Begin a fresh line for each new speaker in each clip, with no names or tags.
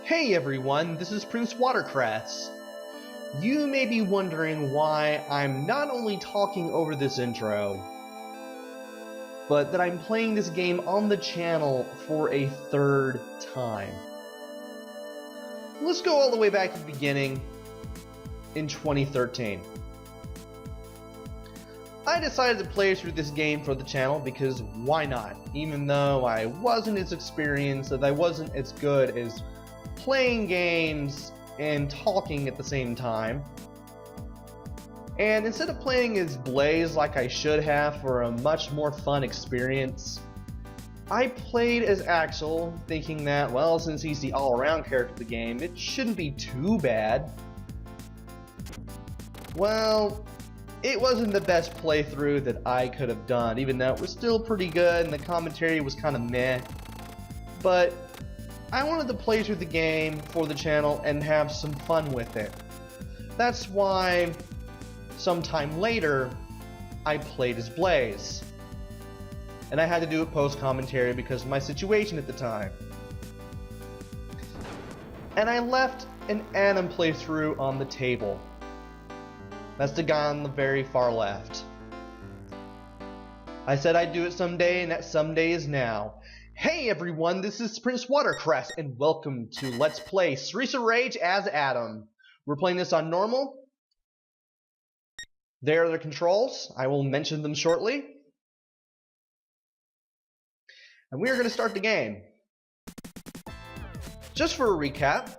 Hey everyone, this is PrinceWatercress. You may be wondering why I'm not only talking over this intro, but that I'm playing this game on the channel for a third time. Let's go all the way back to the beginning in 2013. I decided to play through this game for the channel because why not? Even though I wasn't as experienced, that I wasn't as good as playing games and talking at the same time. And instead of playing as Blaze like I should have for a much more fun experience, I played as Axel, thinking that, well, since he's the all-around character of the game, it shouldn't be too bad. Well, it wasn't the best playthrough that I could have done, even though it was still pretty good and the commentary was kind of meh. But I wanted to play through the game for the channel and have some fun with it. That's why, sometime later, I played as Blaze. And I had to do it post-commentary because of my situation at the time. And I left an Adam playthrough on the table. That's the guy on the very far left. I said I'd do it someday, and that someday is now. Hey everyone, this is PrinceWatercress, and welcome to Let's Play Streets of Rage as Adam. We're playing this on normal. There are the controls. I will mention them shortly. And we are going to start the game. Just for a recap,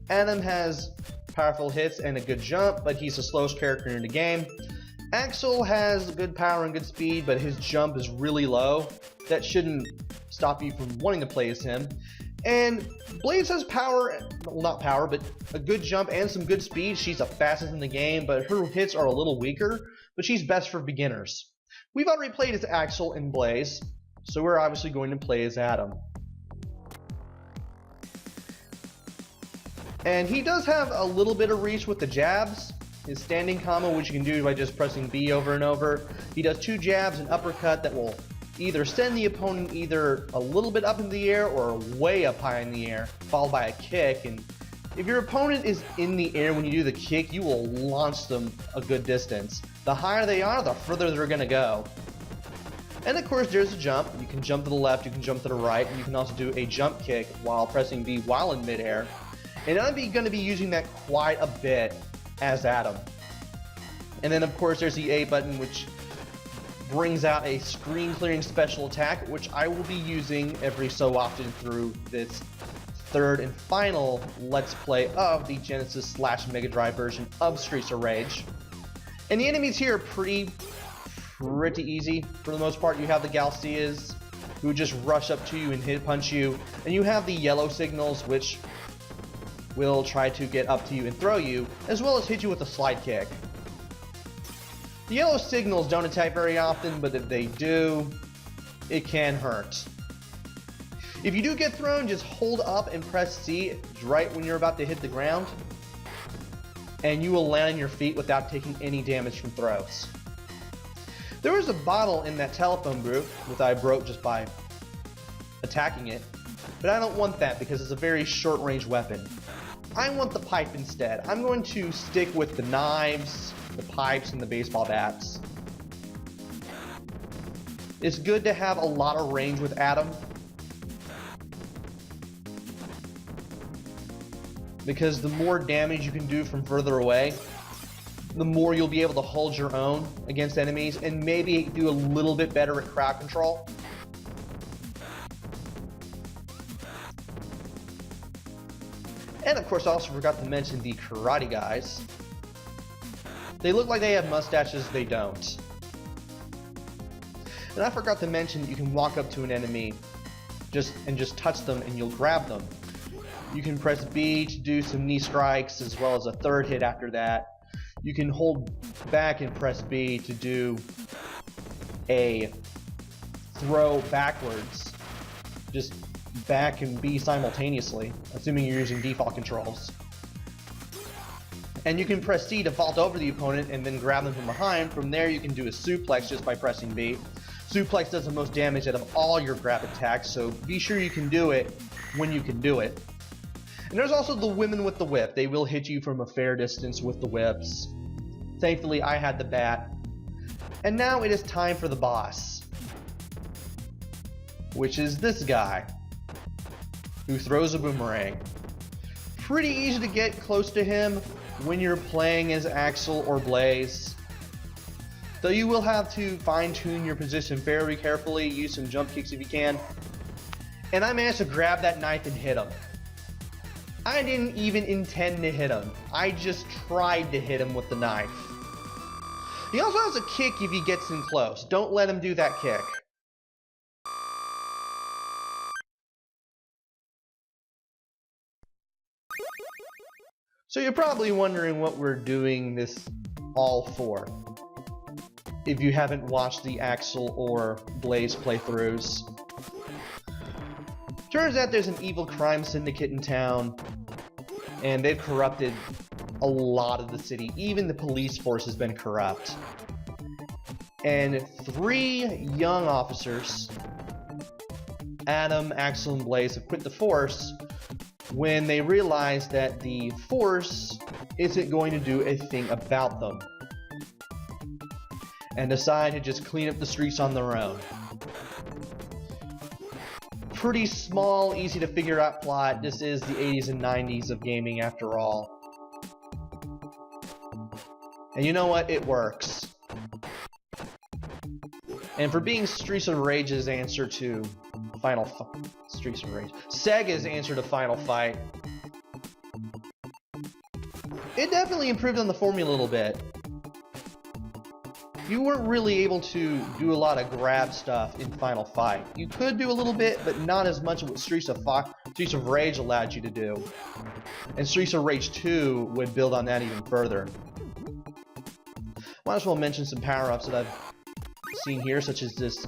Adam has powerful hits and a good jump, but he's the slowest character in the game. Axel has good power and good speed, but his jump is really low. That shouldn't stop you from wanting to play as him. And Blaze has power, well, not power, but a good jump and some good speed. She's the fastest in the game, but her hits are a little weaker, but she's best for beginners. We've already played as Axel and Blaze, so we're obviously going to play as Adam. And he does have a little bit of reach with the jabs. His standing combo, which you can do by just pressing B over and over. He does two jabs and uppercut that will either send the opponent either a little bit up in the air or way up high in the air, followed by a kick. And if your opponent is in the air when you do the kick, you will launch them a good distance. The higher they are, the further they're going to go. And of course, there's a jump. You can jump to the left, you can jump to the right, and you can also do a jump kick while pressing B while in midair. And I'm going to be using that quite a bit as Adam. And then of course there's the A button, which brings out a screen clearing special attack, which I will be using every so often through this third and final Let's Play of the Genesis / Mega Drive version of Streets of Rage. And the enemies here are pretty easy for the most part. You have the Galcias, who just rush up to you and hit punch you, and you have the yellow signals, which will try to get up to you and throw you, as well as hit you with a slide kick. The yellow signals don't attack very often, but if they do, it can hurt. If you do get thrown, just hold up and press C right when you're about to hit the ground, and you will land on your feet without taking any damage from throws. There was a bottle in that telephone booth that I broke just by attacking it, but I don't want that because it's a very short-range weapon. I want the pipe instead. I'm going to stick with the knives, the pipes, and the baseball bats. It's good to have a lot of range with Adam, because the more damage you can do from further away, the more you'll be able to hold your own against enemies and maybe do a little bit better at crowd control. And of course, I also forgot to mention the karate guys. They look like they have mustaches, they don't. And I forgot to mention you can walk up to an enemy and just touch them and you'll grab them. You can press B to do some knee strikes as well as a third hit after that. You can hold back and press B to do a throw backwards. Just back and B simultaneously, assuming you're using default controls. And you can press C to vault over the opponent and then grab them from behind. From there you can do a suplex just by pressing B. Suplex does the most damage out of all your grab attacks, so be sure you can do it when you can do it. And there's also the women with the whip. They will hit you from a fair distance with the whips. Thankfully, I had the bat. And now it is time for the boss, which is this guy, who throws a boomerang. Pretty easy to get close to him when you're playing as Axel or Blaze, though you will have to fine-tune your position very carefully, use some jump kicks if you can. And I managed to grab that knife and hit him. I didn't even intend to hit him. I just tried to hit him with the knife. He also has a kick if he gets in close. Don't let him do that kick. So you're probably wondering what we're doing this all for, if you haven't watched the Axel or Blaze playthroughs. Turns out there's an evil crime syndicate in town, and they've corrupted a lot of the city. Even the police force has been corrupt. And 3 young officers, Adam, Axel, and Blaze, have quit the force when they realize that the force isn't going to do a thing about them, and decide to just clean up the streets on their own. Pretty small, easy to figure out plot. This is the 80s and 90s of gaming after all. And you know what? It works. And for being Streets of Rage's answer to Streets of Rage, Sega's answer to Final Fight, it definitely improved on the formula a little bit. You weren't really able to do a lot of grab stuff in Final Fight. You could do a little bit, but not as much as what Streets of Rage allowed you to do. And Streets of Rage 2 would build on that even further. Might as well mention some power-ups that I've seen here, such as this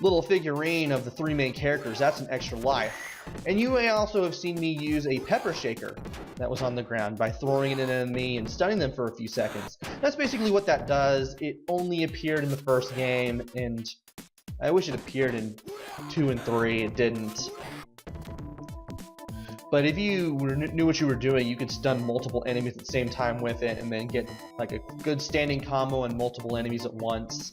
little figurine of the 3 main characters. That's an extra life. And you may also have seen me use a pepper shaker that was on the ground by throwing it at an enemy and stunning them for a few seconds. That's basically what that does. It only appeared in the first game, and I wish it appeared in 2 and 3. It didn't. But if you knew what you were doing, you could stun multiple enemies at the same time with it, and then get like a good standing combo on multiple enemies at once,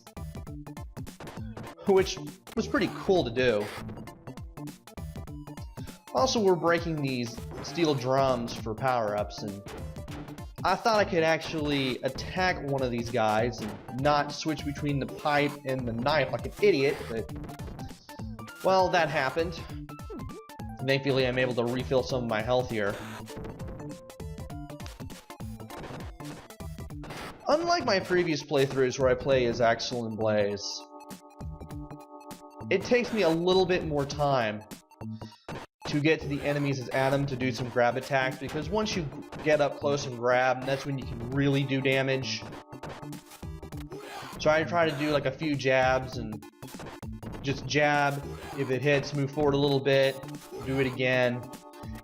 which was pretty cool to do. Also, we're breaking these steel drums for power-ups, and I thought I could actually attack one of these guys and not switch between the pipe and the knife like an idiot, but, well, that happened. Thankfully, I'm able to refill some of my health here. Unlike my previous playthroughs where I play as Axel and Blaze, it takes me a little bit more time to get to the enemies as Adam to do some grab attacks, because once you get up close and grab, that's when you can really do damage. So I try to do like a few jabs and just jab. If it hits, move forward a little bit, do it again,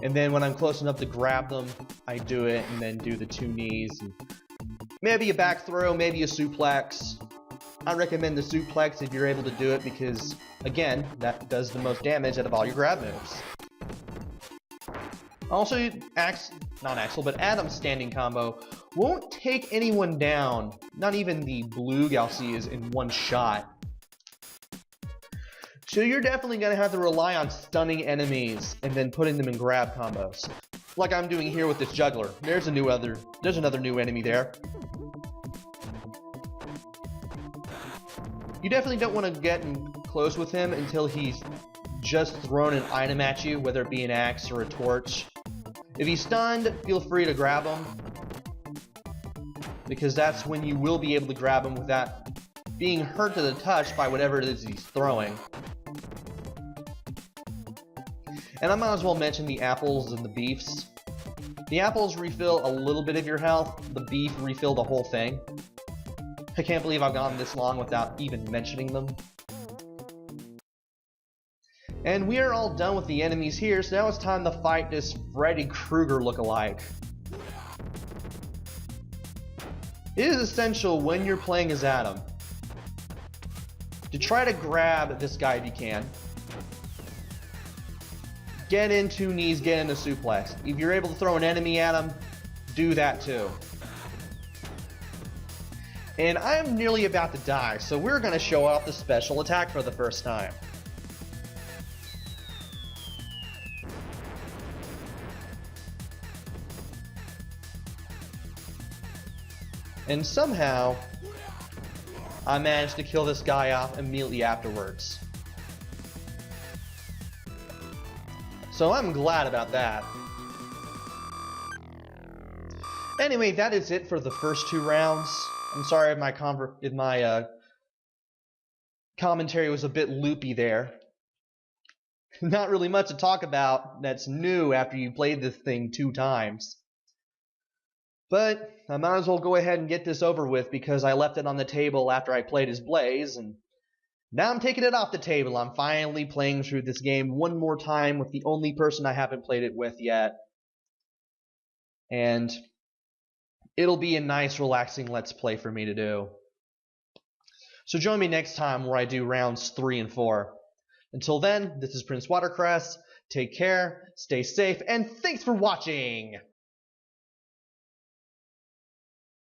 and then when I'm close enough to grab them, I do it and then do the 2 knees. And maybe a back throw, maybe a suplex. I recommend the suplex if you're able to do it because, again, that does the most damage out of all your grab moves. Also, not Axel, but Adam's standing combo won't take anyone down, not even the blue Galcias, in one shot. So you're definitely going to have to rely on stunning enemies and then putting them in grab combos. Like I'm doing here with this juggler. There's another new enemy there. You definitely don't want to get in close with him until he's just thrown an item at you, whether it be an axe or a torch. If he's stunned, feel free to grab him, because that's when you will be able to grab him without being hurt to the touch by whatever it is he's throwing. And I might as well mention the apples and the beefs. The apples refill a little bit of your health, the beef refill the whole thing. I can't believe I've gone this long without even mentioning them. And we are all done with the enemies here, so now it's time to fight this Freddy Krueger lookalike. It is essential when you're playing as Adam to try to grab this guy if you can. Get into knees, get into suplex. If you're able to throw an enemy at him, do that too. And I'm nearly about to die, so we're going to show off the special attack for the first time. And somehow, I managed to kill this guy off immediately afterwards. So I'm glad about that. Anyway, that is it for the first 2 rounds. I'm sorry if my commentary was a bit loopy there. Not really much to talk about that's new after you played this thing 2 times. But I might as well go ahead and get this over with because I left it on the table after I played as Blaze, and now I'm taking it off the table. I'm finally playing through this game one more time with the only person I haven't played it with yet. And it'll be a nice, relaxing Let's Play for me to do. So join me next time where I do rounds 3 and 4. Until then, this is PrinceWatercress. Take care, stay safe, and thanks for watching!